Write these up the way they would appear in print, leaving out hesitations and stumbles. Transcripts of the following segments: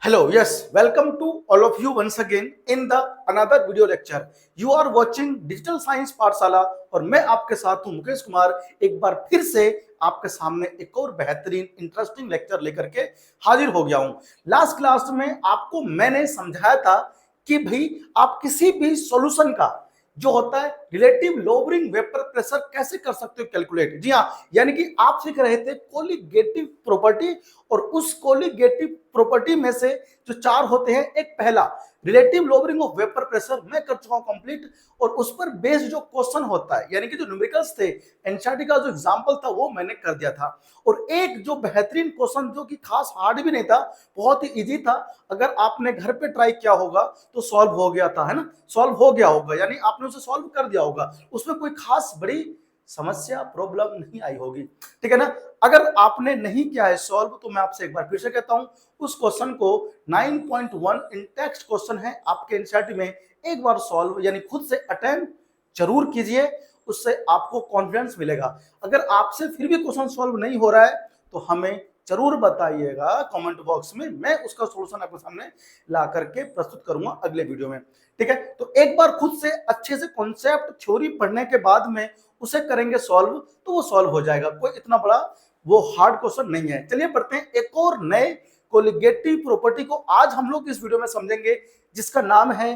Hello, yes, welcome to all of you once again in the another video lecture. You are watching Digital Science पाठशाला और मैं आपके साथ हूं मुकेश कुमार। एक बार फिर से आपके सामने एक और बेहतरीन इंटरेस्टिंग लेक्चर लेकर के हाजिर हो गया हूं। लास्ट क्लास में आपको मैंने समझाया था कि भाई आप किसी भी सॉल्यूशन का जो होता है रिलेटिव लोअरिंग वेपर प्रेशर कैसे कर सकते हो कैलकुलेट। जी हाँ, यानी कि आप सीख रहे थे कोलिगेटिव प्रॉपर्टी और उस कोलिगेटिव प्रॉपर्टी में से जो चार होते हैं, एक पहला relative lowering of vapour pressure मैं कर चुका हूं कंप्लीट, और उस पर बेस्ड जो क्वेश्चन होता है यानी कि जो न्यूमेरिकल्स थे एनसीईआरटी का जो एग्जांपल था वो मैंने कर दिया था। और एक जो बेहतरीन क्वेश्चन जो कि खास हार्ड भी नहीं था, बहुत ही इजी था, अगर आपने घर पे ट्राई किया होगा तो सॉल्व हो गया था, है ना, सॉल्व हो गया होगा, यानी आपने उसे सॉल्व कर दिया होगा, उसमें कोई खास बड़ी समस्या प्रॉब्लम नहीं आई होगी, ठीक है ना। अगर आपने नहीं किया है सॉल्व तो मैं आपसे एक बार फिर से कहता हूं, उस क्वेश्चन को 9.1 इन टेक्स्ट क्वेश्चन है आपके एनसीईआरटी में, एक बार सॉल्व यानी खुद से अटेम्प्ट जरूर कीजिए, उससे आपको कॉन्फिडेंस मिलेगा। अगर आपसे फिर भी क्वेश्चन सॉल्व नहीं हो रहा है तो हमें जरूर बताइएगा कमेंट बॉक्स में, मैं उसका सॉल्यूशन आपके सामने ला करके प्रस्तुत करूंगा अगले वीडियो में, ठीक है। तो एक बार खुद से अच्छे से कॉन्सेप्ट थ्योरी पढ़ने के बाद में उसे करेंगे सॉल्व तो वो सॉल्व हो जाएगा, कोई इतना बड़ा वो हार्ड क्वेश्चन नहीं है। चलिए पढ़ते हैं एक और नए कोलिगेटिव प्रॉपर्टी को आज हम लोग इस वीडियो में समझेंगे, जिसका नाम है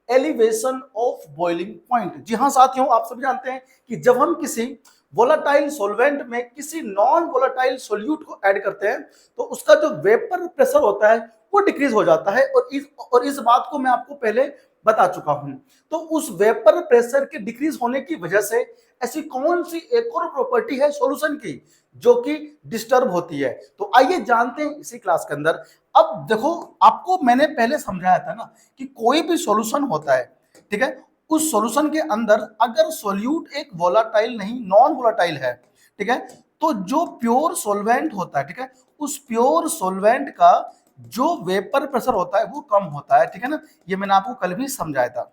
एलिवेशन ऑफ बॉइलिंग पॉइंट। जी हाँ साथियों, आप सभी जानते हैं कि जब हम किसी वोलाटाइल सॉल्वेंट में किसी नॉन वोलाटाइल सॉल्यूट को ऐड करते हैं तो उसका जो वेपर प्रेशर होता है वो डिक्रीज हो जाता है, और इस बात को मैं आपको पहले बता चुका हूं। तो उस वेपर प्रेशर के डिक्रीज होने की वजह से ऐसी कौन सी एक और प्रॉपर्टी है सॉल्यूशन की जो कि डिस्टर्ब होती है, तो आइए जानते हैं इसी क्लास के अंदर। अब देखो, आपको मैंने पहले समझाया था ना कि कोई भी सॉल्यूशन होता है, ठीक है, उस सॉल्यूशन के अंदर अगर सॉल्यूट एक वोलाटाइल नहीं नॉन वोलाटाइल है, ठीक है, तो जो प्योर सॉल्वेंट होता है, ठीक है, उस प्योर सॉल्वेंट का जो वेपर प्रेशर होता है वो कम होता है, ठीक है ना। ये मैंने आपको कल भी समझाया था।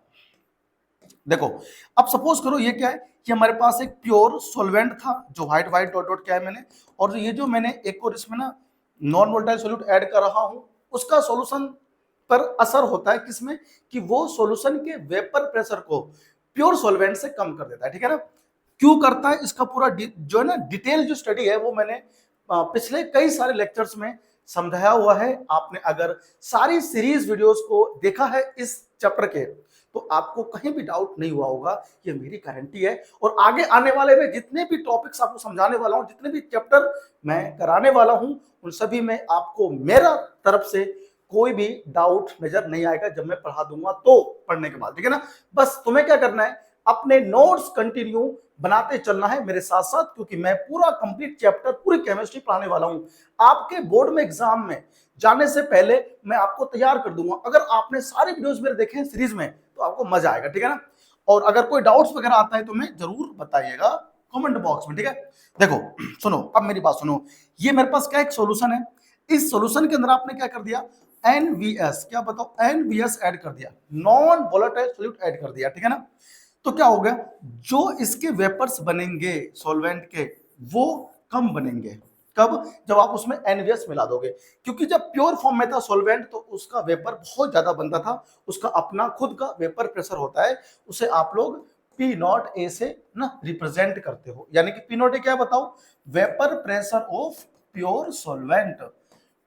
देखो, अब सपोज करो ये क्या है कि हमारे पास एक प्योर सॉल्वेंट था, जो व्हाइट व्हाइट डॉट डॉट क्या है मैंने, और ये जो मैंने एक और इसमें ना नॉन वोलेटाइल सॉल्यूट ऐड कर रहा हूं, उसका सॉल्यूशन पर असर होता है किसमें, कि वो सॉल्यूशन के वेपर प्रेशर को प्योर सॉल्वेंट से कम कर देता है, ठीक है ना। क्यों करता है, इसका पूरा जो है ना डिटेल जो स्टडी है वो मैंने पिछले कई सारे लेक्चर्स में समझाया हुआ है। आपने अगर सारी सीरीज वीडियोस को देखा है इस चैप्टर के तो आपको कहीं भी डाउट नहीं हुआ होगा, ये मेरी गारंटी है। और आगे आने वाले में जितने भी टॉपिक्स आपको समझाने वाला हूं, जितने भी चैप्टर मैं कराने वाला हूं, उन सभी में आपको मेरा तरफ से कोई भी डाउट नजर नहीं आएगा जब मैं पढ़ा दूंगा तो, पढ़ने के बाद, ठीक है ना। बस तुम्हें क्या करना है, अपने नोट्स कंटिन्यू बनाते चलना है मेरे साथ साथ, क्योंकि मैं पूरा कंप्लीट चैप्टर पूरी केमिस्ट्री पढ़ाने वाला हूं। आपके बोर्ड में एग्जाम में जाने से पहले मैं आपको तैयार कर दूंगा। अगर आपने सारे वीडियोस मेरे देखे हैं सीरीज में तो आपको मजा आएगा, ठीक है ना। और अगर कोई डाउट्स वगैरह आता है तो मैं जरूर बताइएगा कमेंट बॉक्स में, ठीक है। देखो सुनो, अब मेरी बात सुनो, ये मेरे पास क्या एक सॉल्यूशन है, इस सॉल्यूशन के अंदर आपने क्या कर दिया, NVS, क्या बताओ, NVS ऐड कर दिया, नॉन वोलेटाइल सॉल्यूट ऐड कर दिया, ठीक है ना। तो क्या हो गया, जो इसके वेपर्स बनेंगे सॉल्वेंट के वो कम बनेंगे, कब, जब आप उसमें NVS मिला दोगे। क्योंकि जब प्योर फॉर्म में था सॉल्वेंट तो उसका वेपर बहुत ज्यादा बनता था, उसका अपना खुद का वेपर प्रेशर होता है, उसे आप लोग P0A से ना रिप्रेजेंट करते हो, यानी कि P0A क्या बताओ, vapour pressure of pure solvent,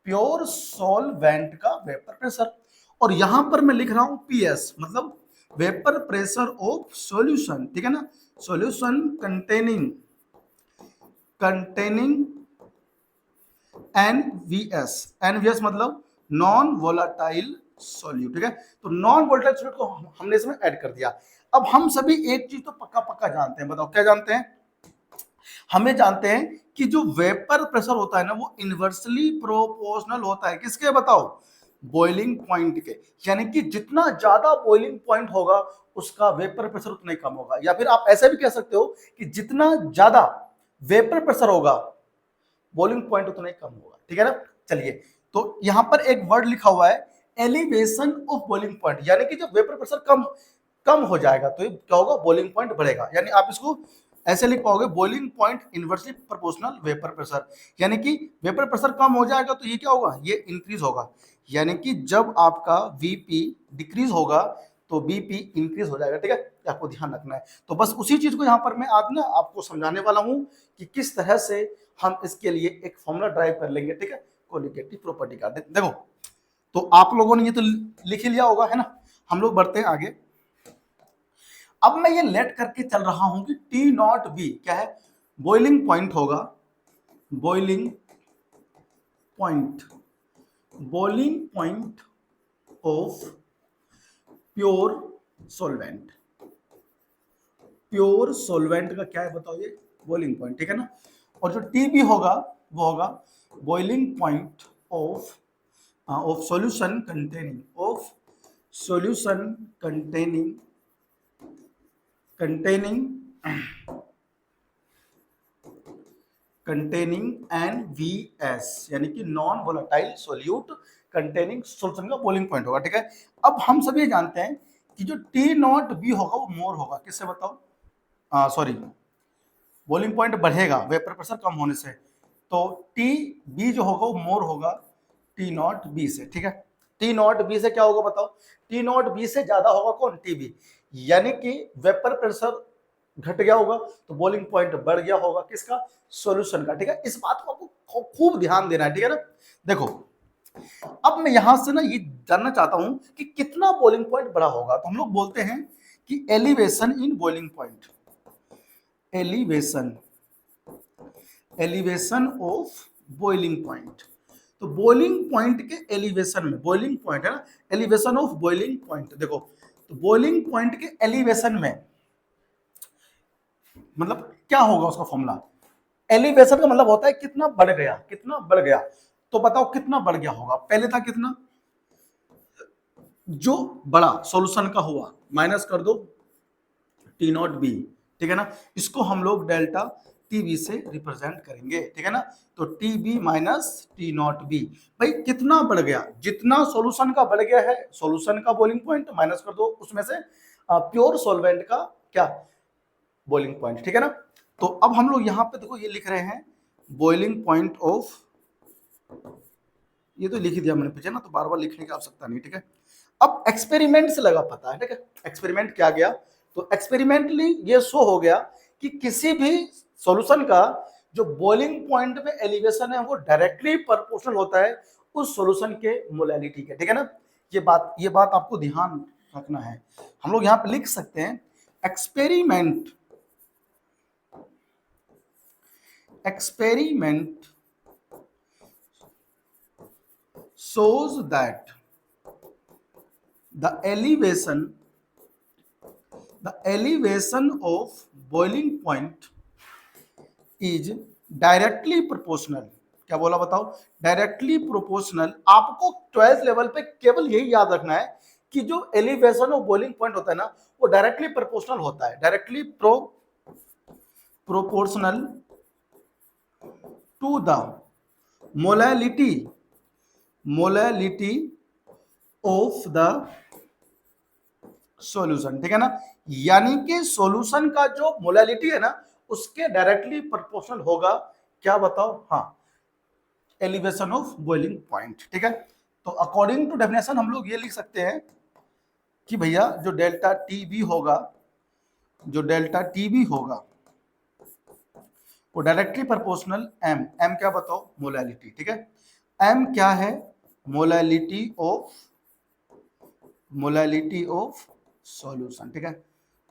pure solvent का वेपर प्रेशर। और यहां पर मैं लिख रहा हूं PS, मतलब वेपर प्रेशर ऑफ सॉल्यूशन, ठीक है ना, सॉल्यूशन कंटेनिंग NVS मतलब नॉन वोलाटाइल सॉल्यूट, ठीक है। तो नॉन वोलाटाइल सॉल्यूट को हमने इसमें ऐड कर दिया। अब हम सभी एक चीज तो पक्का पक्का जानते हैं, बताओ क्या जानते हैं, हमें जानते हैं कि जो वेपर प्रेशर होता है ना वो इनवर्सली प्रोपोर्शनल होता है किसके, बताओ, बॉइलिंग पॉइंट के। यानी कि जितना ज्यादा बॉइलिंग पॉइंट होगा उसका वेपर प्रेशर उतना ही कम होगा, या फिर आप ऐसे भी कह सकते हो कि जितना ज्यादा वेपर प्रेशर होगा बॉइलिंग पॉइंट उतना ही कम होगा, ठीक है ना। चलिए, तो यहां पर एक वर्ड लिखा हुआ है एलिवेशन ऑफ बॉइलिंग पॉइंट, यानी कि जब वेपर प्रेशर कम कम हो जाएगा तो क्या होगा, बॉइलिंग पॉइंट बढ़ेगा। यानी आप इसको ऐसे लिख पाओगे boiling point inversely proportional vapour pressure, यानी कि वेपर प्रेशर कम हो जाएगा तो ये क्या होगा, ये इंक्रीज होगा, यानी कि जब आपका वीपी डिक्रीज होगा तो बीपी इंक्रीज हो जाएगा। ठीक है, आपको ध्यान रखना है। तो बस उसी चीज को यहाँ पर मैं आज ना आपको समझाने वाला हूँ कि किस तरह से हम इसके लिए एक फॉर्मूला ड्राइव कर लेंगे। ठीक है, कोलिगेटिव प्रॉपर्टी का देखो, तो आप लोगों ने ये तो लिख ही लिया होगा, है ना। हम लोग बढ़ते हैं आगे। अब मैं ये लेट करके चल रहा हूं कि टी नॉट बी क्या है, बॉइलिंग पॉइंट होगा, boiling point, boiling point of pure solvent. Pure solvent का क्या है बताओ, ये बॉइलिंग पॉइंट। ठीक है ना, और जो टी बी होगा वो होगा boiling point of of solution containing, of solution containing NVS, यानी कि non volatile solute containing solution का बॉइलिंग पॉइंट होगा। ठीक है, अब हम सभी जानते हैं कि जो टी नॉट बी होगा वो मोर होगा, किससे बताओ, सॉरी, बॉइलिंग पॉइंट बढ़ेगा वेपर प्रेशर कम होने से, तो टी बी जो होगा वो मोर होगा टी नॉट बी से। ठीक है, टी नॉट बी से क्या होगा बताओ, टी नॉट बी से ज्यादा होगा कौन, टी बी, यानी कि वेपर प्रेशर घट गया होगा तो बॉइलिंग पॉइंट बढ़ गया होगा, किसका, सॉल्यूशन का। ठीक है, इस बात को आपको खूब ध्यान देना है। ठीक है ना, देखो अब मैं यहां से ना ये जानना चाहता हूं कि कितना बॉइलिंग पॉइंट बड़ा होगा, तो हम लोग बोलते हैं कि elevation in boiling point, elevation, elevation of boiling point. तो बॉइलिंग पॉइंट के एलिवेशन में, बॉइलिंग पॉइंट है ना, एलिवेशन ऑफ बॉइलिंग पॉइंट, देखो तो बॉइलिंग पॉइंट के एलिवेशन में मतलब क्या होगा उसका फॉर्मूला, एलिवेशन का मतलब होता है कितना बढ़ गया, कितना बढ़ गया। तो बताओ कितना बढ़ गया होगा, पहले था कितना, जो बड़ा सॉल्यूशन का हुआ माइनस कर दो टी नॉट बी। ठीक है ना, इसको हम लोग डेल्टा टी बी से रिप्रेजेंट करेंगे। ठीक है ना, तो T B minus T naught B, भाई कितना बढ़ गया, जितना सॉल्यूशन का बढ़ गया है, सॉल्यूशन का बॉइलिंग पॉइंट माइनस कर दो उसमें से प्योर सॉल्वेंट का क्या, बॉइलिंग पॉइंट। ठीक है ना, तो अब हम लोग यहाँ पे देखो ये लिख रहे हैं बॉइलिंग पॉइंट ऑफ, ये तो लिख ही दिया मैंने पीछे ना, तो बार बार लिखने की आवश्यकता नहीं। ठीक है, अब एक्सपेरिमेंट से लगा पता है। ठीक है, एक्सपेरिमेंट क्या गया, तो एक्सपेरिमेंटली ये शो हो गया कि किसी भी सॉल्यूशन का जो बॉइलिंग पॉइंट में एलिवेशन है वो डायरेक्टली प्रोपोर्शनल होता है उस सॉल्यूशन के मोलैलिटी के। ठीक है ना, ये बात आपको ध्यान रखना है। हम लोग यहाँ पे लिख सकते हैं experiment, experiment shows that the elevation of boiling point is directly proportional, क्या बोला बताओ, डायरेक्टली प्रोपोर्शनल। आपको 12th लेवल पे केवल यही याद रखना है कि जो एलिवेशन ऑफ बॉइलिंग पॉइंट होता है ना वो डायरेक्टली प्रोपोर्शनल होता है, directly proportional to the molality, molality of the solution. ठीक है ना, यानी कि सॉल्यूशन का जो मोलैलिटी है ना उसके डायरेक्टली प्रोपोर्शनल होगा, क्या बताओ, हाँ, एलिवेशन ऑफ बॉइलिंग पॉइंट। ठीक है, तो अकॉर्डिंग टू डेफिनेशन हम लोग ये लिख सकते हैं कि भैया जो डेल्टा टी बी होगा, जो डेल्टा टी बी होगा वो डायरेक्टली प्रोपोर्शनल एम, एम क्या बताओ, मोलैलिटी। ठीक है, एम क्या है, molality of, molality of solution. ठीक है,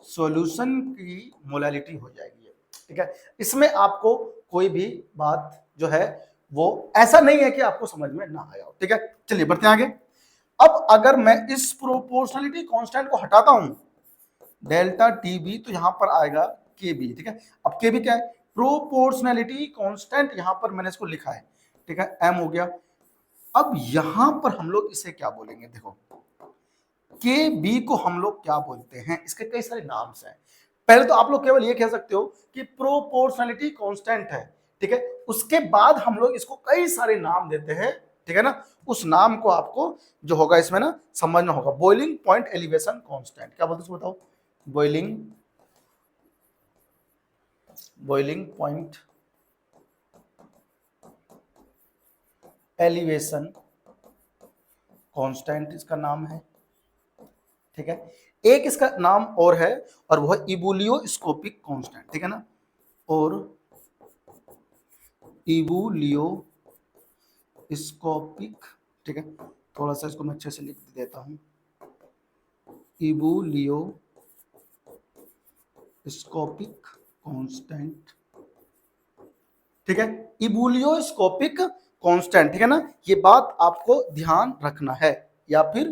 सॉल्यूशन की मोलैलिटी हो जाएगी। ठीक है, इसमें आपको कोई भी बात जो है वो ऐसा नहीं है कि आपको समझ में ना आया हो। ठीक है, चलिए बढ़ते हैं आगे। अब अगर मैं इस प्रोपोर्शनलिटी कांस्टेंट को हटाता हूं डेल्टा टी बी तो यहां पर आएगा के बी। ठीक है, अब के बी क्या है, प्रोपोर्शनलिटी कांस्टेंट, यहां पर मैंने इसको लिखा है। ठीक है, एम हो गया। अब यहां पर हम लोग इसे क्या बोलेंगे, देखो के बी को हम लोग क्या बोलते हैं, इसके कई सारे नाम हैं। पहले तो आप लोग केवल ये कह सकते हो कि प्रोपोर्शनलिटी कांस्टेंट है। ठीक है, उसके बाद हम लोग इसको कई सारे नाम देते हैं। ठीक है ना, उस नाम को आपको जो होगा इसमें ना समझना होगा। बॉइलिंग पॉइंट एलिवेशन कांस्टेंट क्या बोलते हैं बताओ, boiling boiling point elevation constant इसका नाम है, ठीक है। एक इसका नाम और है और वह इबुलियोस्कोपिक कांस्टेंट, ठीक है ना, और इबुलियोस्कोपिक, ठीक है। थोड़ा सा इसको मैं अच्छे से लिख देता हूं, इबुलियोस्कोपिक कांस्टेंट, ठीक है, इबुलियोस्कोपिक कांस्टेंट, ठीक है ना। ये बात आपको ध्यान रखना है, या फिर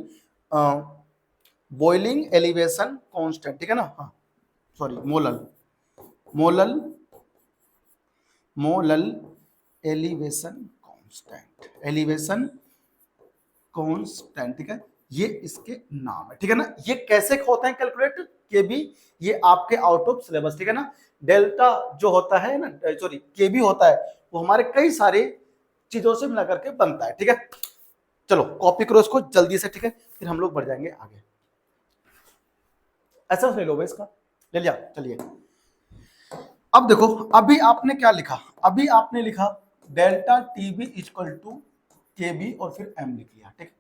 बॉइलिंग एलिवेशन कांस्टेंट, ठीक है ना, हाँ सॉरी, मोलल एलिवेशन कांस्टेंट, ठीक है, ये इसके नाम है, ठीक है ना। ये कैसे होते हैं कैलकुलेट, के भी, ये आपके आउट ऑफ सिलेबस, ठीक है ना। डेल्टा जो होता है ना, सॉरी के भी होता है, वो हमारे कई सारे चीजों से मिला करके बनता है, ठीक है। चलो कॉपी करो इसको जल्दी से, ठीक है, फिर हम लोग बढ़ जाएंगे आगे। ऐसा ले लो भाई, इसका ले लिया, चलिए। अब देखो, अभी आपने क्या लिखा, अभी आपने लिखा डेल्टा टीबी इक्वल टू के बी और फिर एम लिख लिया, ठीक।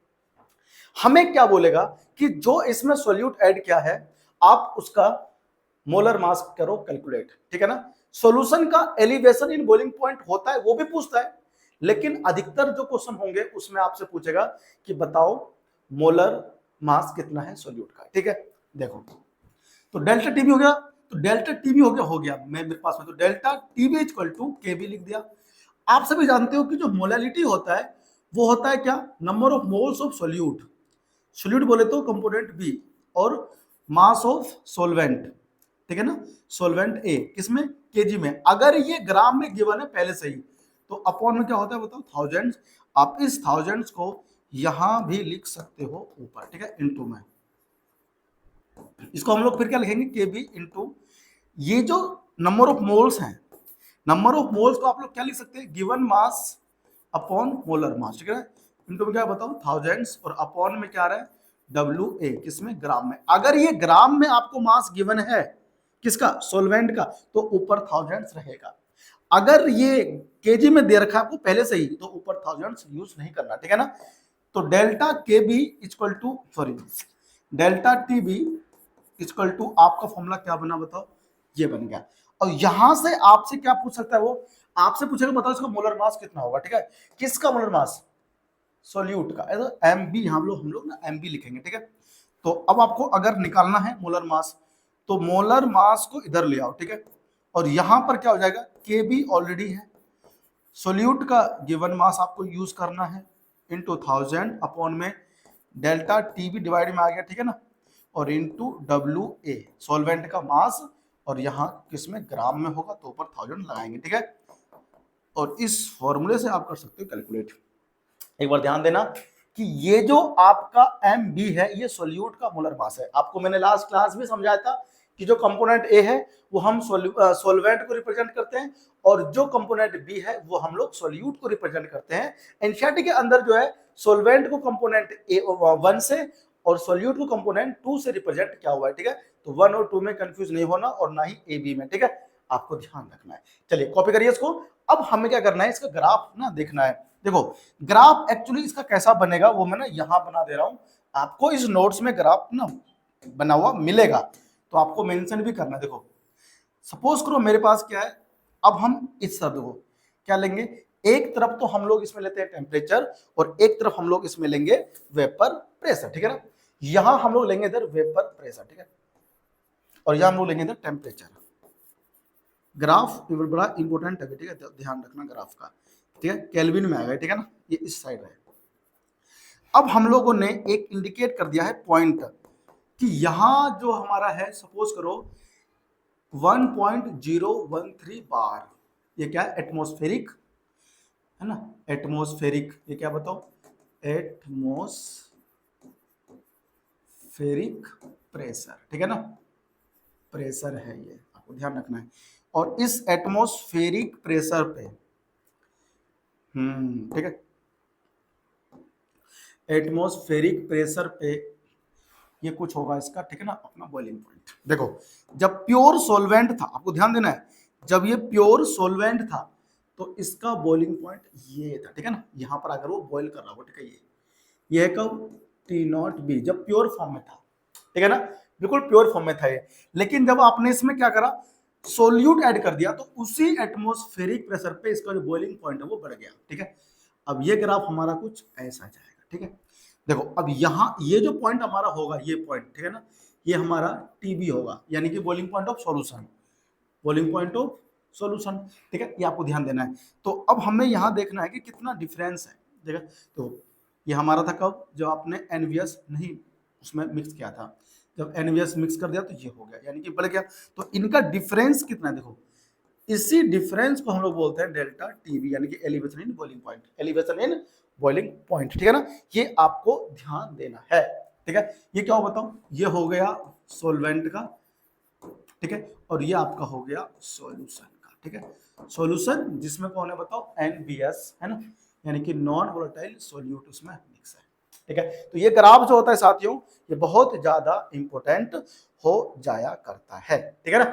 हमें क्या बोलेगा कि जो इसमें सॉल्यूट ऐड किया है आप उसका मोलर मास करो कैलकुलेट, ठीक है ना। सॉल्यूशन का एलिवेशन इन बॉइलिंग पॉइंट होता है, वो भी पूछता है, लेकिन अधिकतर जो क्वेश्चन होंगे उसमें आपसे पूछेगा कि बताओ मोलर मास कितना है सॉल्यूट का, ठीक है। देखो, तो डेल्टा टीबी हो गया, तो डेल्टा टीबी हो गया मेरे पास में, तो डेल्टा टीबी इक्वल टू के बी लिख दिया। आप सभी जानते हो कि जो मोलैलिटी होता है वो होता है क्या, number of moles of solute, solute बोले तो कंपोनेंट बी, और मास ऑफ सोलवेंट, ठीक है ना, सोलवेंट ए किसमें, केजी में। अगर ये ग्राम में गिवन है पहले से ही, तो अपॉन में क्या होता है बताओ, थाउजेंड्स। आप इस थाउजेंड्स को यहां भी लिख सकते हो ऊपर, ठीक है, इनटू में। इसको हम लोग फिर क्या लिखेंगे, के बी इंटू ये जो नंबर ऑफ मोल्स हैं, नंबर ऑफ मोल्स को आप लोग क्या लिख सकते हैं, given mass upon molar mass, ठीक है। इनको मैं क्या बताऊं, थाउजेंड्स, और अपॉन में क्या आ रहा है, डब्ल्यू ए, किसमें, ग्राम में। अगर ये ग्राम में आपको मास गिवन है किसका, सोलवेंट का, तो ऊपर थाउजेंड्स रहेगा। अगर ये केजी में दे रखा है आपको पहले से ही, तो ऊपर थाउजेंड्स यूज नहीं करना, ठीक है ना। तो delta K B equal to, sorry, delta T B equal to आपका फॉर्मूला क्या बना बताओ, ये बन गया। और यहां से आपसे क्या पूछ सकता है, वो आपसे पूछेगा बताओ इसका मोलर मास कितना होगा, ठीक है। किसका मोलर मास, सोल्यूट का, एम बी, हम लोग ना एम बी लिखेंगे, ठीक है। तो अब आपको अगर निकालना है मोलर मास, तो मोलर मास को इधर ले आओ, ठीक है, और यहां पर क्या हो जाएगा, के बी ऑलरेडी है, सोल्यूट का गिवन मास आपको यूज करना है, इंटू थाउजेंड, अपॉन में डेल्टा टी बी डिवाइड में आ गया, ठीक है ना, और इंटू डब्ल्यू ए सॉल्वेंट का मास, और यहाँ किसमें, ग्राम में होगा, तो ऊपर थाउजेंड लगाएंगे, ठीक है। और इस फॉर्मूले से आप कर सकते हो कैलकुलेट। एक बार ध्यान देना कि ये जो आपका एम बी है ये सोल्यूट का मोलर मास है। आपको मैंने लास्ट क्लास में समझाया था कि जो कंपोनेंट ए है वो हम सोलवेंट को रिप्रेजेंट करते हैं, और जो कंपोनेंट बी है वो हम लोग सोल्यूट को रिप्रेजेंट करते हैं। एनसीईआरटी के अंदर जो है सोलवेंट को कंपोनेंट ए 1 से और सोल्यूट को कंपोनेंट 2 से रिप्रेजेंट किया हुआ है, ठीक है। तो 1 और 2 में कंफ्यूज नहीं होना, और ना ही ए बी में, ठीक है, आपको ध्यान रखना है। चलिए कॉपी करिए इसको। अब हमें क्या करना है, इसका ग्राफ ना देखना है। देखो ग्राफ एक्चुअली इसका कैसा बनेगा वो मैं ना यहां बना दे रहा हूं, आपको इस नोट्स में ग्राफ ना बना हुआ मिलेगा, तो आपको मेंशन भी करना है। देखो सपोज करो मेरे पास क्या है, अब हम इस सब को क्या लेंगे, एक तरफ तो हम लोग इसमें लेते हैं टेम्परेचर, और एक तरफ हम लोग इसमें लेंगे वेपर प्रेशर, ठीक है ना। यहां हम लोग लेंगे इधर वेपर प्रेशर, ठीक है, और यहां हम लोग लेंगे इधर टेम्परेचर। ग्राफ बड़ा इंपॉर्टेंट है, ठीक है, ध्यान रखना ग्राफ का, ठीक है, केल्विन में आएगा, ठीक है ना, ये इस साइड है। अब हम लोगों ने एक इंडिकेट कर दिया है पॉइंट कि यहां जो हमारा है, सपोज करो 1.013 बार, ये क्या है, एटमॉस्फेरिक है ना, एटमॉस्फेरिक, ये क्या बताओ, एटमॉस्फेरिक प्रेशर, ठीक है ना, प्रेशर है ये, आपको ध्यान रखना है। और इस एटमॉस्फेरिक प्रेशर पे, ठीक है, एटमॉस्फेरिक प्रेशर पे ये कुछ होगा इसका, ठीक है ना, अपना बॉइलिंग पॉइंट। देखो जब प्योर सॉल्वेंट था, आपको ध्यान देना है, जब ये प्योर सोलवेंट था तो इसका बॉइलिंग पॉइंट ये था, ठीक है ना, यहां पर अगर वो बॉईल कर रहा हो, ठीक है, ये है कब T0B, जब प्योर फॉर्म में था, ठीक है ना, बिल्कुल प्योर फॉर्म में था ये। लेकिन जब आपने इसमें क्या करा, सोल्यूट ऐड कर दिया, तो उसी एटमॉस्फेरिक प्रेशर पे इसका जो बॉइलिंग पॉइंट है वो बढ़ गया, ठीक है। अब ये ग्राफ हमारा कुछ ऐसा जाएगा, ठीक है। देखो अब यहाँ ये जो पॉइंट हमारा होगा, ये पॉइंट, ठीक है ना, ये हमारा TB होगा, यानी कि boiling point of solution, boiling point of solution, ठीक है, ये आपको ध्यान देना है। तो अब हमें यहाँ देखना है कि कितना डिफरेंस है, ठीक है। तो ये हमारा था कब, जब आपने NVS नहीं उसमें मिक्स किया था, जब NVS मिक्स कर दिया तो ये हो गया, यानी कि बढ़ गया। तो इनका डिफरेंस कितना है, देखो इसी डिफरेंस को हम लोग बोलते हैं डेल्टा TB, यानी कि elevation in boiling point, elevation in boiling point, ठीक है ना, ये आपको ध्यान देना है, ठीक है। ये क्या हो बताओ, ये हो गया सोलवेंट का, ठीक है, और ये आपका हो गया सॉल्यूशन का, ठीक है। सॉल्यूशन जिसमें कौन है बताओ, NVS है ना, यानी कि नॉन वोलेटाइल सॉल्यूट उसमें मिक्स है, ठीक है। तो ये ग्राफ जो होता है साथियों, ये बहुत ज्यादा इंपॉर्टेंट हो जाया करता है, ठीक है ना,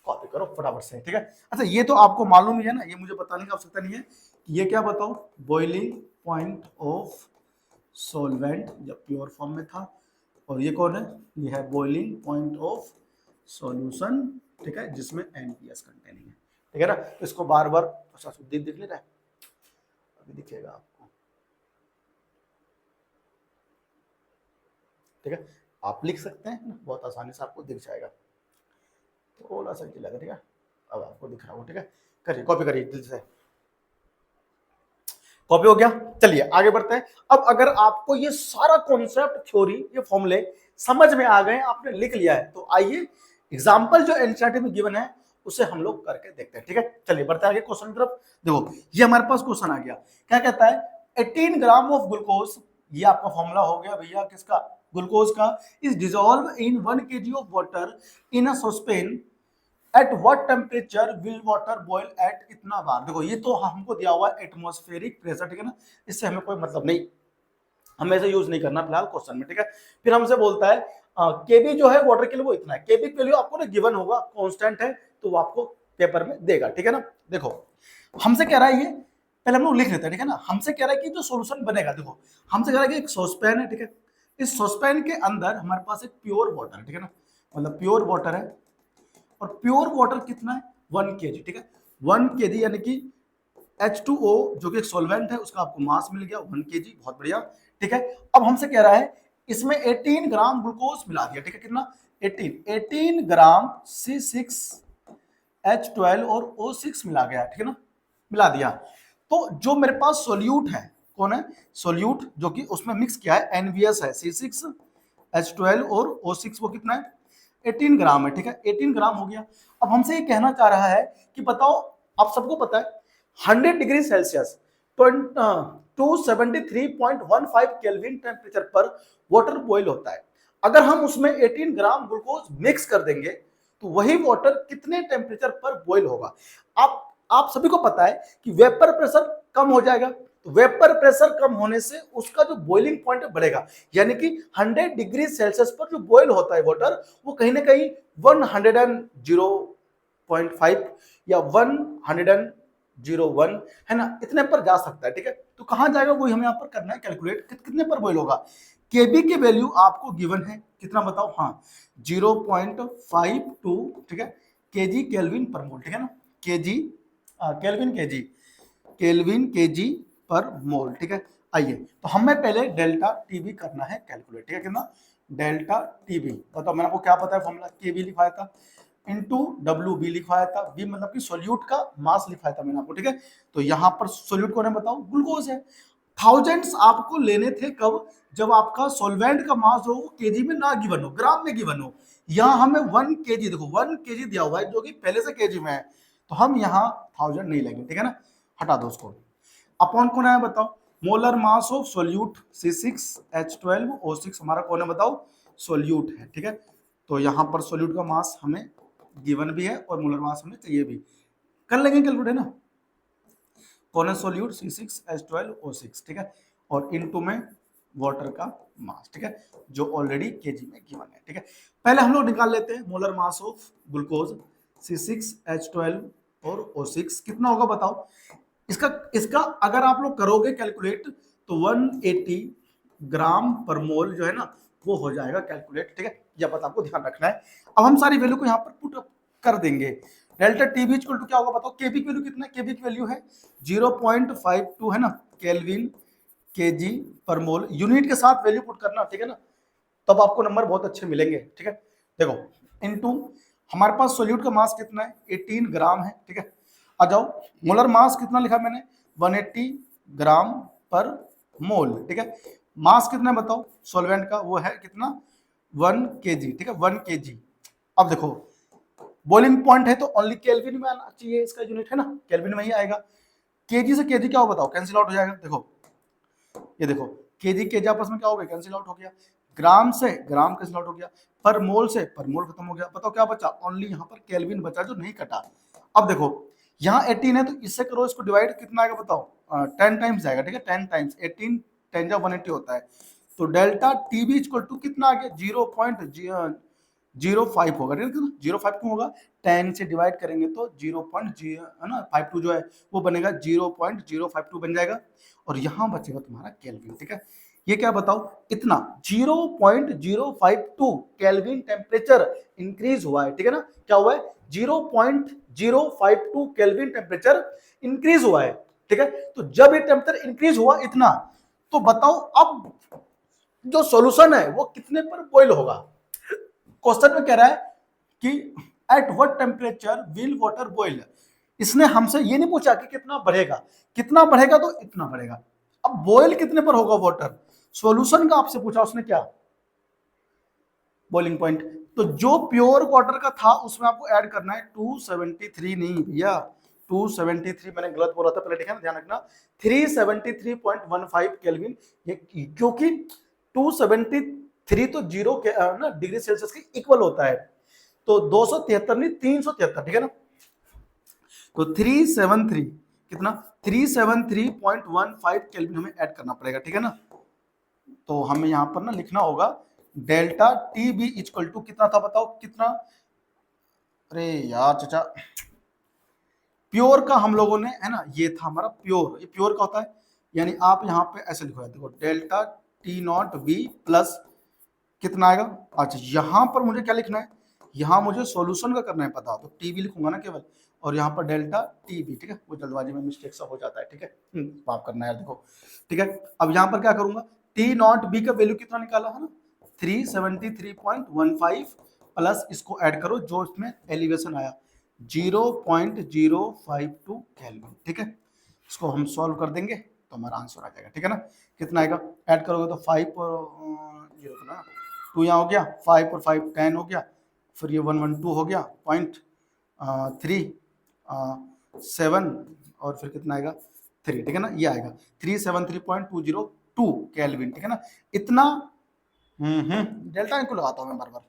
कॉपी करो फटाफट से, ठीक है। अच्छा ये तो आपको मालूम ही है ना, ये मुझे बताने की आवश्यकता नहीं है कि ये क्या बताओ, बॉइलिंग पॉइंट ऑफ सॉल्वेंट जब प्योर फॉर्म में था, और ये कौन है, ये है बॉइलिंग पॉइंट ऑफ सॉल्यूशन, ठीक है, जिसमें NVS कंटेनिंग है, ठीक है ना। तो इसको बार बार अच्छा दिख ले रहा है, अभी दिखेगा आपको, ठीक है, आप लिख सकते हैं ना, बहुत आसानी से आपको दिख जाएगा, थोड़ा सा चलेगा, ठीक है, अब आपको दिख रहा हो, ठीक है, करिए कॉपी करिए दिल से, कॉपी हो गया। चलिए आगे बढ़ते हैं। अब अगर आपको ये सारा कॉन्सेप्ट, थ्योरी, ये फॉर्मूले समझ में आ गए, आपने लिख लिया है, तो आइए एग्जाम्पल जो एनसीईआरटी में गिवन है उसे हम लोग करके देखते हैं, ठीक है। चलिए बढ़ते हैं आगे क्वेश्चन की तरफ। देखो ये हमारे पास क्वेश्चन आ गया, क्या कहता है, 18 ग्राम ऑफ ग्लूकोज, ये आपका फॉर्मूला हो गया भैया किसका, ग्लूकोज का, is dissolve in 1 kg of water in a saucepan, at what temperature will water boil at इतना बार। देखो ये तो हमको दिया हुआ है एटमॉस्फेरिक प्रेशर, ठीक है ना, इससे हमें कोई मतलब नहीं, हमें ऐसे यूज नहीं करना फिलहाल क्वेश्चन में, ठीक है। फिर हमसे बोलता है केबी जो है वाटर के लिए वो इतना है, केबी के वैल्यू आपको ना गिवन होगा, कांस्टेंट है, तो वो आपको पेपर में देगा, ठीक है ना। देखो हमसे कह रहा है, ये पहले हम लोग लिख लेते हैं, ठीक है ना। हमसे कह रहा है कि जो सॉल्यूशन बनेगा, देखो हमसे कह रहा है कि एक सॉसपैन है, ठीक है, इस सॉसपैन के अंदर हमारे पास एक प्योर वाटर है, ठीक है ना, मतलब प्योर वाटर है, और प्योर वाटर कितना है 1 kg, ठीक है, 1 kg, यानी कि H2O जो कि एक सॉल्वेंट है उसका आपको मास मिल गया 1 kg, बहुत बढ़िया, ठीक है। अब हमसे कह रहा है इसमें 18 ग्राम ग्लूकोज मिला दिया, ठीक है, कितना 18 ग्राम C6H12 और O6 मिला गया, ठीक है ना, मिला दिया। तो जो मेरे पास सोल्यूट है, कौन है सोल्यूट, जो कि उसमें मिक्स किया है NVS है, C6H12 और O6, वो कितना है 18 ग्राम है, ठीक है, 18 ग्राम हो गया। अब हमसे ये कहना चाह रहा है कि बताओ, आप सबको पता है 100 डिग्री सेल्सियस 273.15 केल्विन टेम्परेचर पर वाटर बॉईल होता है। अगर हम उसमें 18 ग्राम ग्लूकोज मिक्स कर देंगे तो वही वाटर कितने टेम्परेचर पर बॉईल होगा। आप सभी को पता है कि वेपर प्रेशर कम हो जाएगा, तो वेपर प्रेशर कम होने से उसका जो बॉइलिंग पॉइंट बढ़ेगा, यानी कि 100 डिग्री सेल्सियस पर जो बॉईल होता है वाटर, वो कहीं ना कहीं 100.5 या 101 है ना, इतने पर जा सकता है, ठीक है। तो कहां जाएगा वही हमें यहाँ पर करना है कैलकुलेट, कितने पर बॉईल होगा। केबी की वैल्यू आपको गिवन है, कितना बताओ, हाँ 0.52, ठीक है, केजी केल्विन पर मोल, ठीक है ना, KG kelvin KG, kelvin KG पर मोल, ठीक है। आइए तो हमें पहले डेल्टा टीबी करना है कैलकुलेट, ठीक है, कितना डेल्टा टीबी, बताओ मैंने आपको क्या पता है फॉर्मूला, केबी लिखवाया था इंटू WB लिखवाया था, बी मतलब कि सोल्यूट का मास लिखवाया था मैंने आपको, ठीक है। तो यहाँ पर सोल्यूट कौन है बताओ, ग्लूकोज है। थाउजेंड्स आपको लेने थे कब, जब आपका सॉल्वेंट का मास हो केजी में ना गिवन हो, ग्राम में गिवन हो। यहाँ हमें 1 kg, देखो 1 kg दिया हुआ है जो कि पहले से केजी में है, तो हम यहाँ 1000 नहीं लेंगे, ठीक है ना, हटा दो उसको। अपॉन कौन है बताओ, molar mass of solute C6H12O6 हमारा कौन है बताओ, सोल्यूट है, ठीक है। तो यहाँ पर सोल्यूट का मास हमें गिवन भी है और मोलर मास हमें चाहिए भी, कर लेंगे कैलकुलेट, है ना। कौन है सोल्यूट C6H12O6, ठीक है, और इनटू में वाटर का मास, ठीक है, जो ऑलरेडी केजी में गिवन है, ठीक है। पहले हम लोग निकाल लेते हैं molar mass of glucose C6H12 और O6 कितना होगा बताओ। इसका इसका अगर आप लोग करोगे कैलकुलेट तो 180 ग्राम पर मोल जो है ना वो हो जाएगा कैलकुलेट, ठीक है। यह बात आपको ध्यान रखना है। अब हम सारी वैल्यू को यहाँ पर पुट कर देंगे। डेल्टा टीबी इक्वल टू क्या होगा बताओ। केबी की वैल्यू कितना है, केबी की वैल्यू है 0.52 है ना केल्विन केजी पर मोल। यूनिट के साथ वैल्यू पुट करना, ठीक है ना, तब आपको नंबर बहुत अच्छे मिलेंगे, ठीक है। देखो इनटू हमारे पास सोल्यूट का मास कितना है 18 ग्राम है, ठीक है। आ जाओ मोलर मास कितना लिखा मैंने 180 ग्राम पर मोल, ठीक है। मास कितना है बताओ सॉल्वेंट का, वो है कितना 1 केजी, ठीक है 1 केजी। अब देखो बॉइलिंग पॉइंट है तो ओनली केल्विन में आना चाहिए, इसका यूनिट है ना केल्विन में ही आएगा। केजी से केजी क्या हो बताओ, कैंसिल आउट हो जाएगा। देखो ये देखो केजी केजी आपस में क्या हो गया, कैंसिल आउट हो गया। ग्राम से ग्राम कैंसिल आउट हो गया, पर मोल से पर मोल खत्म हो गया। बताओ क्या बचा, ओनली यहाँ पर केल्विन बचा जो नहीं कटा। अब देखो यहाँ 18 है तो इससे करो इसको डिवाइड, कितना आएगा बताओ 10 टाइम्स जाएगा, ठीक है 10 टाइम्स 18 10 जा 180 होता है। तो डेल्टा टीबी इक्वल टू कितना आ गया 0.05 होगा, ठीक है ना। 0.5 क्यों होगा, 10 से डिवाइड करेंगे तो 0.0 है ना 52 जो है वो बनेगा 0.052 बन जाएगा। और यहाँ बचेगा तुम्हारा केल्विन, ठीक है। ये क्या बताओ इतना 0.052 केल्विन टेम्परेचर इंक्रीज हुआ है, ठीक है ना। क्या हुआ है 0.052 केल्विन टेम्परेचर इंक्रीज हुआ है, ठीक है। तो जब ये टेम्परेचर इंक्रीज हुआ इतना, तो बताओ अब जो सॉल्यूशन है वो कितने पर बॉईल होगा। क्वेश्चन में कह रहा है कि eight what temperature will water boil. इसने हमसे ये नहीं पूछा कि कितना बढ़ेगा, कितना बढ़ेगा तो इतना बढ़ेगा। अब बॉईल कितने पर होगा वाटर, सॉल्यूशन का आपसे पूछा उसने क्या बॉइलिंग पॉइंट। तो जो प्योर वाटर का था उसमें आपको ऐड करना है 273, नहीं भैया 273 मैंने गलत बोला था पहले, ठीक है ना ध्यान रखना 373.15 केल्विन। ये क्योंकि 273 तो जीरो के ना डिग्री सेल्सियस के इक्वल होता है, तो 273 नहीं 373, ठीक है ना। तो 373 कितना 373.15 केल्विन हमें ऐड करना पड़ेगा, ठीक है ना। तो हमें यहां पर ना लिखना होगा delta T B equal to कितना था बताओ कितना। अरे यार चाचा प्योर का हम लोगों ने है ना, ये था हमारा प्योर, ये प्योर का होता है। यानी आप यहाँ पे ऐसे लिखो देखो delta T naught B plus कितना आएगा। अच्छा यहाँ पर मुझे क्या लिखना है, यहाँ मुझे सॉल्यूशन का करना है पता, तो टी बी लिखूंगा ना केवल, और यहाँ पर डेल्टा टी बी, ठीक है। वो जल्दबाजी में मिस्टेक सा हो जाता है, ठीक है माफ करना है देखो, ठीक है। अब यहाँ पर क्या करूंगा टी नॉट बी का वैल्यू कितना निकाला है ना 373.15 प्लस इसको ऐड करो जो इसमें एलिवेशन आया 0.052 केल्विन, ठीक है। इसको हम सॉल्व कर देंगे तो हमारा आंसर आ जाएगा, ठीक है ना। कितना आएगा ऐड करोगे तो 5 और 0 ना 2 यहाँ हो गया, 5 और 5 10 हो गया, फिर ये 112 हो गया 0.37 और फिर कितना आएगा 3, ठीक है ना। ये आएगा 373.202 केल्विन, ठीक है ना। इतना डेल्टा इनको लगाता हूँ मैं बार बार,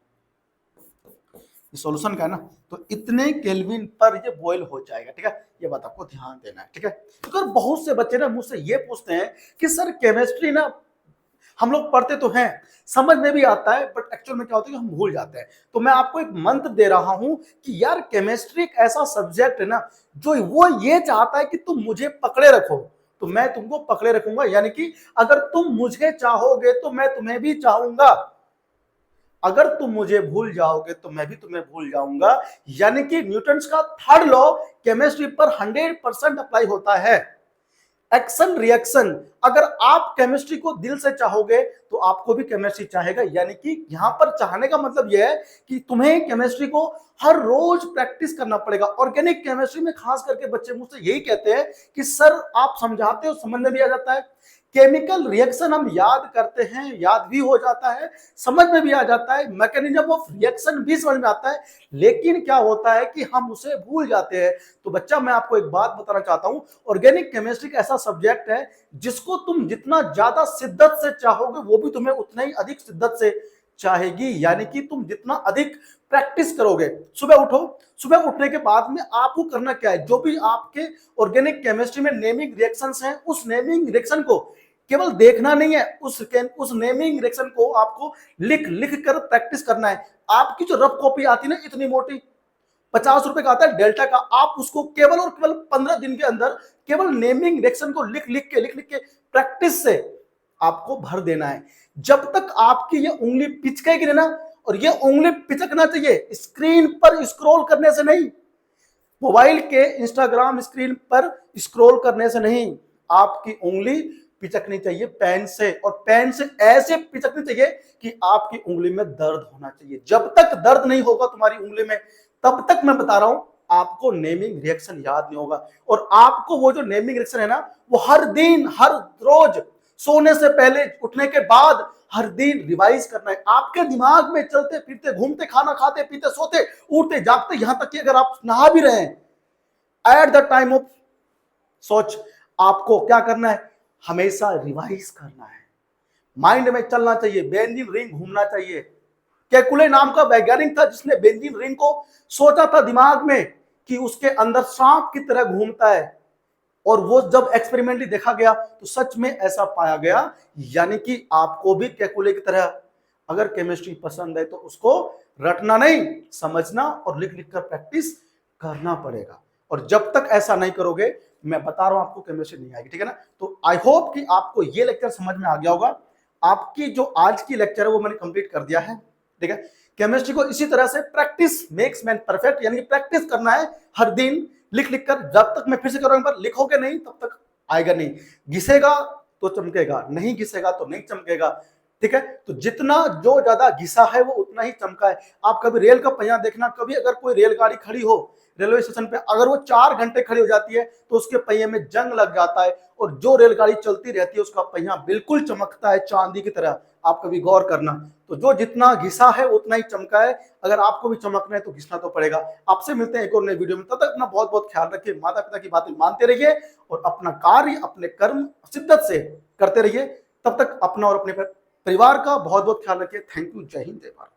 सॉल्यूशन का है ना, तो इतने केल्विन पर ये बॉईल हो जाएगा, ठीक है। ये बात आपको ध्यान देना है, ठीक है। तो बहुत से बच्चे ना मुझसे ये पूछते हैं कि सर केमिस्ट्री ना हम लोग पढ़ते तो हैं समझ में भी आता है बट एक्चुअल में क्या होता है कि हम भूल जाते हैं। तो मैं आपको एक मंत्र दे रहा हूं कि यार केमिस्ट्री एक ऐसा सब्जेक्ट है ना जो वो ये चाहता है कि तुम मुझे पकड़े रखो तो मैं तुमको पकड़े रखूंगा, यानी कि अगर तुम मुझे चाहोगे तो मैं तुम्हें भी चाहूंगा, अगर तुम मुझे भूल जाओगे तो मैं भी तुम्हें भूल जाऊंगा। यानी कि न्यूटन्स का थर्ड लॉ केमिस्ट्री पर 100% अप्लाई होता है। एक्शन रिएक्शन, अगर आप केमिस्ट्री को दिल से चाहोगे तो आपको भी केमिस्ट्री चाहेगा। यानी कि यहां पर चाहने का मतलब यह है कि तुम्हें केमिस्ट्री को हर रोज प्रैक्टिस करना पड़ेगा। ऑर्गेनिक केमिस्ट्री में खास करके बच्चे मुझसे यही कहते हैं कि सर आप समझाते हो समझ में भी आ जाता है, केमिकल रिएक्शन हम याद करते हैं याद भी हो जाता है, समझ में भी आ जाता है, मैकेनिज्म ऑफ रिएक्शन भी समझ में आता है, लेकिन क्या होता है कि हम उसे भूल जाते हैं। तो बच्चा मैं आपको एक बात बताना चाहता हूं, ऑर्गेनिक केमिस्ट्री एक ऐसा सब्जेक्ट है जिसको तुम जितना ज्यादा शिद्दत से चाहोगे वो भी तुम्हें उतना ही अधिक शिद्दत से चाहेगी। यानी कि तुम जितना अधिक प्रैक्टिस करोगे, सुबह उठो, सुबह उठने के बाद में आपको करना क्या है, जो भी आपके ऑर्गेनिक केमिस्ट्री में नेमिंग रिएक्शंस हैं उस नेमिंग रिएक्शन को केवल देखना नहीं है, उस नेमिंग रिएक्शन को आपको लिख लिख कर प्रैक्टिस करना है। आपकी जो रफ कॉपी आती है ना इतनी मोटी, ₹50 का आता है डेल्टा का। आप उसको केवल और केवल 15 दिन के अंदर केवल नेमिंग रिएक्शन को लिख लिख के प्रैक्टिस से आपको भर देना है। जब तक आपकी ये उंगली पिचकेगी ना, और ये उंगली पिचकना चाहिए स्क्रीन पर स्क्रॉल करने से नहीं, मोबाइल के इंस्टाग्राम स्क्रीन पर स्क्रॉल करने से नहीं, आपकी उंगली पिचकनी चाहिए पेन से, और पेन से ऐसे पिचकनी चाहिए कि आपकी उंगली में दर्द होना चाहिए। जब तक दर्द नहीं होगा तुम्हारी उंगली में, तब तक मैं बता रहा हूं आपको नेमिंग रिएक्शन याद नहीं होगा। और आपको वो जो नेमिंग रिएक्शन है ना, वो हर दिन हर रोज सोने से पहले उठने के बाद हर दिन रिवाइज करना है। आपके दिमाग में चलते फिरते घूमते खाना खाते पीते सोते उठते जागते, यहां तक कि अगर आप नहा भी रहे हैं एट द टाइम ऑफ सोच, आपको क्या करना है, हमेशा रिवाइज करना है। माइंड में चलना चाहिए, बेंजीन रिंग घूमना चाहिए। केकुले नाम का वैज्ञानिक था जिसने बेंजीन रिंग को सोचा था दिमाग में कि उसके अंदर सांप की तरह घूमता है, और वो जब एक्सपेरिमेंटली देखा गया तो सच में ऐसा पाया गया। यानी कि आपको भी केकुले की तरह अगर केमिस्ट्री पसंद है तो उसको रटना नहीं, समझना और लिख लिख कर प्रैक्टिस करना पड़ेगा। और जब तक ऐसा नहीं करोगे, मैं बता रहा हूं आपको केमिस्ट्री नहीं आएगी, ठीक है ना। तो आई होप कि आपको ये लेक्चर समझ में आ गया होगा। आपकी जो आज की लेक्चर है वो मैंने कंप्लीट कर दिया है, ठीक है। केमिस्ट्री को इसी तरह से प्रैक्टिस मेक्स मैन परफेक्ट, यानी कि प्रैक्टिस करना है हर दिन लिख लिख कर। जब तक मैं फिर से कर रहा हूं, पर लिखोगे नहीं तब तक आएगा नहीं। घिसेगा तो चमकेगा, नहीं घिसेगा तो नहीं चमकेगा, ठीक है। तो जितना जो ज्यादा घिसा है वो उतना ही चमका है। आप कभी रेल का पहिया देखना, कभी अगर कोई रेलगाड़ी खड़ी हो रेलवे स्टेशन पे, अगर वो 4 घंटे खड़ी हो जाती है तो उसके पहिए में जंग लग जाता है, और जो रेलगाड़ी चलती रहती है उसका पहिया बिल्कुल चमकता है चांदी की तरह। आप कभी गौर करना। तो जो जितना घिसा है उतना ही चमका है। अगर आपको भी चमकना है तो घिसना तो पड़ेगा। आपसे मिलते हैं एक और नए वीडियो में, तब तक अपना बहुत बहुत ख्याल रखिए, माता पिता की बातें मानते रहिए और अपना कार्य अपने कर्म शिद्दत से करते रहिए। तब तक अपना और अपने परिवार का बहुत बहुत ख्याल रखिए। Thank you. जय हिंद, जय भारत।